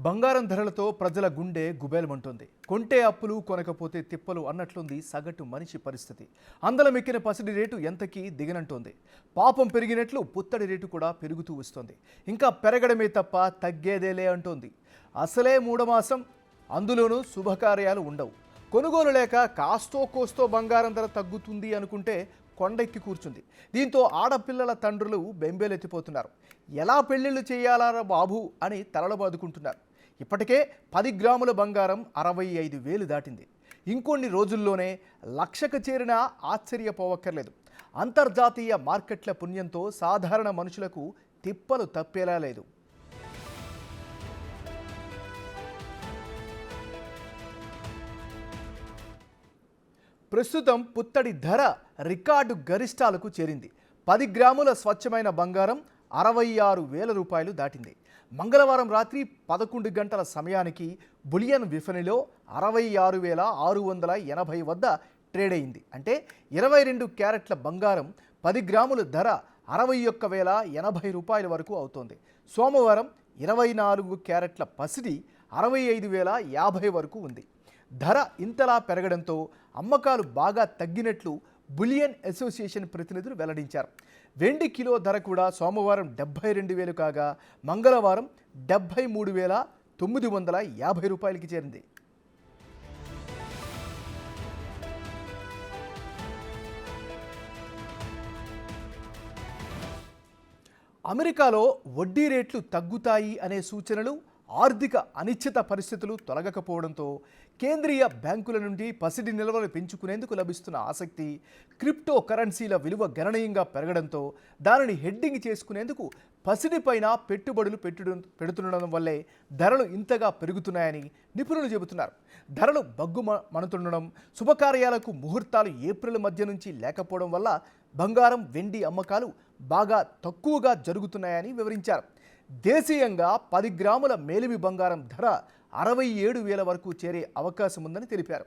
బంగారం ధరలతో ప్రజల గుండె గుబేలమంటుంది. కొంటే అప్పులు కొనకపోతే తిప్పలు అన్నట్లుంది సగటు మనిషి పరిస్థితి. అందలమెక్కిన పసిడి రేటు ఎంతకీ దిగనంటోంది. పాపం పెరిగినట్లు పుత్తడి రేటు కూడా పెరుగుతూ వస్తోంది. ఇంకా పెరగడమే తప్ప తగ్గేదేలే అంటోంది. అసలే మూఢమాసం, అందులోనూ శుభకార్యాలు ఉండవు. కొనుగోలు లేక కాస్తో కోస్తో బంగారం ధర తగ్గుతుంది అనుకుంటే కొండెక్కి కూర్చుంది. దీంతో ఆడపిల్లల తండ్రులు బెంబేలెత్తిపోతున్నారు. ఎలా పెళ్లిళ్ళు చేయాలా బాబు అని తలలు బాదుకుంటున్నారు. ఇప్పటికే 10 గ్రాముల బంగారం 65,000 దాటింది. ఇంకొన్ని రోజుల్లోనే లక్షకు చేరినా ఆశ్చర్యపోవక్కర్లేదు. అంతర్జాతీయ మార్కెట్ల పుణ్యంతో సాధారణ మనుషులకు తిప్పలు తప్పేలా లేదు. ప్రస్తుతం పుత్తడి ధర రికార్డు గరిష్టాలకు చేరింది. 10 గ్రాముల స్వచ్ఛమైన బంగారం 66,000 రూపాయలు దాటింది. మంగళవారం రాత్రి 11 గంటల సమయానికి బులియన్ విఫణిలో 66,680 వద్ద ట్రేడ్ అయింది. అంటే 22 క్యారెట్ల బంగారం 10 గ్రాముల ధర 61,080 రూపాయల వరకు అవుతోంది. సోమవారం 24 క్యారెట్ల పసిడి 65,050 వరకు ఉంది. ధర ఇంతలా పెరగడంతో అమ్మకాలు బాగా తగ్గినట్లు బులియన్ అసోసియేషన్ ప్రతినిధులు వెల్లడించారు. వెండి కిలో ధర కూడా సోమవారం 72,000 కాగా మంగళవారం 73,950 రూపాయలకి చేరింది. అమెరికాలో వడ్డీ రేట్లు తగ్గుతాయి అనే సూచనలు, ఆర్థిక అనిశ్చిత పరిస్థితులు తొలగకపోవడంతో కేంద్రీయ బ్యాంకుల నుండి పసిడి నిల్వలు పెంచుకునేందుకు లభిస్తున్న ఆసక్తి, క్రిప్టో కరెన్సీల విలువ గణనీయంగా పెరగడంతో దానిని హెడ్డింగ్ చేసుకునేందుకు పసిడిపైన పెట్టుబడులు పెడుతుండడం వల్లే ధరలు ఇంతగా పెరుగుతున్నాయని నిపుణులు చెబుతున్నారు. ధరలు బగ్గుమనుతుండడం, శుభకార్యాలకు ముహూర్తాలు ఏప్రిల్ మధ్య నుంచి లేకపోవడం వల్ల బంగారం, వెండి అమ్మకాలు బాగా తక్కువగా జరుగుతున్నాయని వివరించారు. దేశీయంగా 10 గ్రాముల మేలిమి బంగారం ధర 67,000 వరకు చేరే అవకాశం ఉందని తెలిపారు.